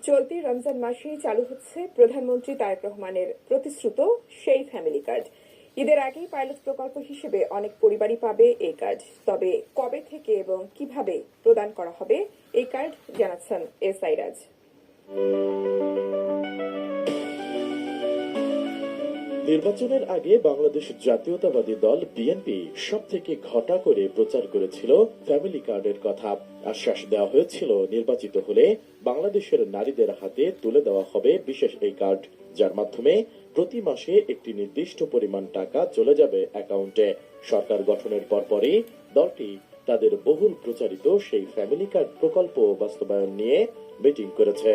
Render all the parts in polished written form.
চলতি রমজান মাসেই চালু হচ্ছে প্রধানমন্ত্রী তারেক রহমানের প্রতিশ্রুত সেই ফ্যামিলি কার্ড। ঈদের আগেই পাইলট প্রকল্প হিসেবে অনেক পরিবারই পাবে এই কার্ড। তবে কবে থেকে এবং কিভাবে প্রদান করা হবে এই কার্ড জানাচ্ছেন এসআই রাজ। নির্বাচনের আগে বাংলাদেশ জাতীয়তাবাদী দল বিএনপি সবথেকে ঘটা করে প্রচার করেছিল ফ্যামিলি কার্ডের কথা। আশ্বাস দেওয়া হয়েছিল নির্বাচিত হলে বাংলাদেশের নারীদের হাতে তুলে দেওয়া হবে বিশেষ এই কার্ড, যার মাধ্যমে প্রতি মাসে একটি নির্দিষ্ট পরিমাণ টাকা চলে যাবে অ্যাকাউন্টে। সরকার গঠনের পরপরই দলটি তাদের বহুল প্রচারিত সেই ফ্যামিলি কার্ড প্রকল্প বাস্তবায়ন নিয়ে মিটিং করেছে।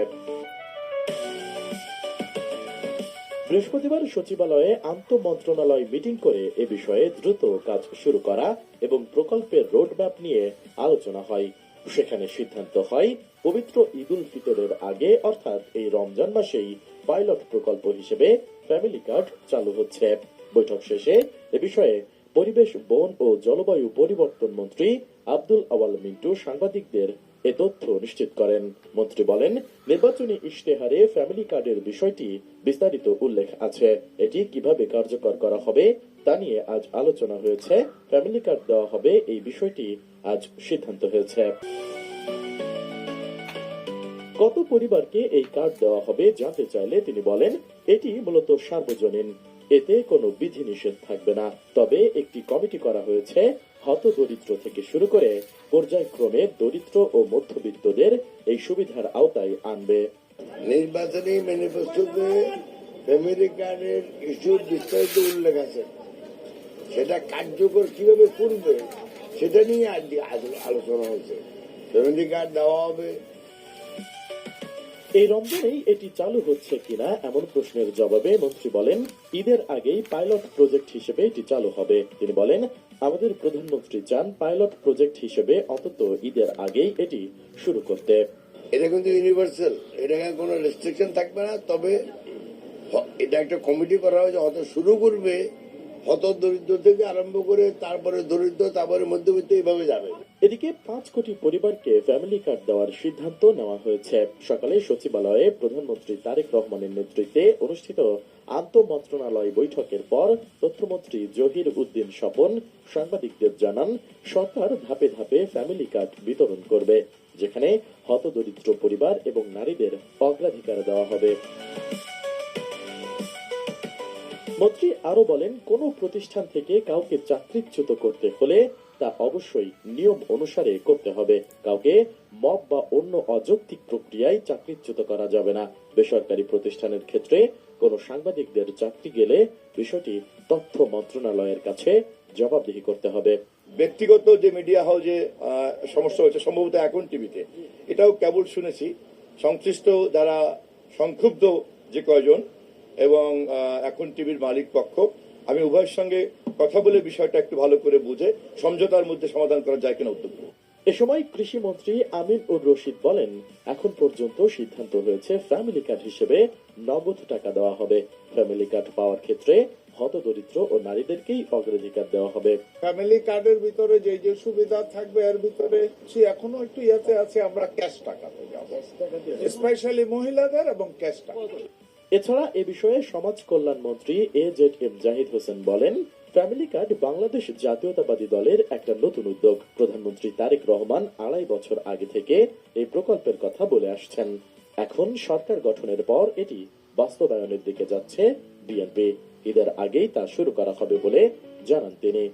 বৃহস্পতিবার সচিবালয়ে আন্তঃমন্ত্রণালয় মিটিং করে এ বিষয়ে দ্রুত কাজ শুরু করা এবং প্রকল্পের রোডম্যাপ নিয়ে আলোচনা হয়। সেখানে সিদ্ধান্ত হয় পবিত্র ঈদ উল ফিতরের আগে অর্থাৎ এই রমজান মাসেই পাইলট প্রকল্প হিসেবে ফ্যামিলি কার্ড চালু হচ্ছে। বৈঠক শেষে এ বিষয়ে পরিবেশ, বন ও জলবায়ু পরিবর্তন মন্ত্রী আব্দুল আওয়াল মিন্টু সাংবাদিকদের এ তথ্য নিশ্চিত করেন। মন্ত্রী বলেন, নির্বাচনী ইশতেহারে ফ্যামিলি কার্ডের বিষয়টি বিস্তারিত উল্লেখ আছে। এটি কিভাবে কার্যকর করা হবে তা নিয়ে আজ আলোচনা হয়েছে। ফ্যামিলি কার্ড দেওয়া হবে এই বিষয়টি আজ সিদ্ধান্ত হয়েছে। কত পরিবারকে এই কার্ড দেওয়া হবে জানতে চাইলে তিনি বলেন, এটি মূলত সার্বজনীন, এতে কোনো বিধিনিষেধ থাকবে না। তবে একটি কমিটি করা হয়েছে হতদরিদ্র থেকে শুরু করে পর্যায়ক্রমে দরিদ্র ও মধ্যবিত্তদের এই সুবিধার আওতায় আনবে। নির্বাচনী ম্যানিফেস্টোতে ফ্যামিলি কার্ডের ইস্যু বিস্তারিত উল্লেখ আছে, সেটা কার্যকর কিভাবে করবে সেটা নিয়ে আলোচনা হয়েছে। ফ্যামিলি কার্ড দেওয়া হবে। এই রমজানেই এটি চালু হচ্ছে কিনা এমন প্রশ্নের জবাবে মন্ত্রী বলেন, ঈদের আগেই পাইলট প্রজেক্ট হিসেবে এটি চালু হবে। তিনি বলেন, আমাদের প্রধানমন্ত্রী চান পাইলট প্রজেক্ট হিসেবে অন্তত ঈদের আগেই এটি শুরু করতে। এটা কিন্তু ইউনিভার্সাল, এটা কোনো রেস্ট্রিকশন থাকবে না। তবে এটা একটা কমিটি করা হয়েছে, হয়তো শুরু করবে হত দরিদ্র থেকে আরম্ভ করে তারপরে দরিদ্র, তারপরে মধ্যবিত্ত, এইভাবে যাবে। এদিকে 5 কোটি পরিবারকে ফ্যামিলি কার্ড দেওয়ার সিদ্ধান্ত নেওয়া হয়েছে। সকালে সচিবালয়ে প্রধানমন্ত্রী তারেক রহমানের নেতৃত্বে অনুষ্ঠিত আন্তঃমন্ত্রণালয় বৈঠকের পর তথ্যমন্ত্রী জহির উদ্দিন স্বপন সাংবাদিকদের জানান, সরকার ধাপে ধাপে ফ্যামিলি কার্ড বিতরণ করবে, যেখানে হতদরিদ্র পরিবার এবং নারীদের অগ্রাধিকার দেওয়া হবে। মন্ত্রী আরো বলেন, কোন প্রতিষ্ঠান থেকে কাউকে চাকরিচ্যুত করতে হলে তা অবশ্যই নিয়ম অনুসারে করতে হবে। কাউকে মব বা অন্য অযৌক্তিক প্রক্রিয়ায় চাকরিচ্যুত করা যাবে না। বেসরকারি প্রতিষ্ঠানের ক্ষেত্রে কোন সাংবাদিকদের চাকরি গেলে বিষয়টি তথ্য মন্ত্রণালয়ের কাছে জবাবদিহি করতে হবে। ব্যক্তিগত যে মিডিয়া হাউসে সমস্যা হয়েছে, সম্ভবত এখন টিভিতে, এটাও কেবল শুনেছি। সংশ্লিষ্ট যারা সংক্ষুব্ধ যে কয়জন এবং এখন টিভির মালিক পক্ষ, আমি উভয়ের সঙ্গে কথা বলে বিষয়টা একটু ভালো করে বুঝে সমঝোতার মধ্যে সমাধান করা যায় কিনা উদ্যোগ। এ সময় কৃষিমন্ত্রী আমিন উর রশিদ বলেন, এখন পর্যন্ত সিদ্ধান্ত হয়েছে ফ্যামিলি কার্ড হিসেবে নগদ টাকা দেওয়া হবে। ফ্যামিলি কার্ড পাওয়ার ক্ষেত্রে হতদরিদ্র ও নারীদেরকেই অগ্রাধিকার দেওয়া হবে। ফ্যামিলি কার্ডের ভিতরে যে যে সুবিধা থাকবে এর ভিতরে এখনো একটু ইয়াতে আছে, আমরা ক্যাশ টাকাতে যাবো, স্পেশালি মহিলাদের এবং ক্যাশ টাকা। এছাড়া এ বিষয়ে সমাজ কল্যাণ মন্ত্রী AZM জাহিদ হোসেন বলেন, ফ্যামিলি কার্ড বাংলাদেশ জাতীয়তাবাদী দলের একটা নতুন উদ্যোগ। প্রধানমন্ত্রী তারেক রহমান 2.5 বছর আগে থেকে এই প্রকল্পের কথা বলে আসছেন। এখন সরকার গঠনের পর এটি বাস্তবায়নের দিকে যাচ্ছে বিএনপি। ঈদের আগেই তা শুরু করা হবে বলে জানান তিনি।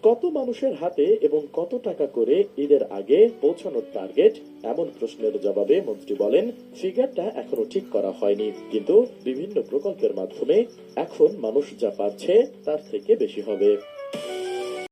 কত মানুষের হাতে এবং কত টাকা করে ঈদের আগে পৌঁছানোর টার্গেট এমন প্রশ্নের জবাবে মন্ত্রী বলেন, ফিগারটা এখনো ঠিক করা হয়নি, কিন্তু বিভিন্ন প্রকল্পের মাধ্যমে এখন মানুষ যা পাচ্ছে তার থেকে বেশি হবে।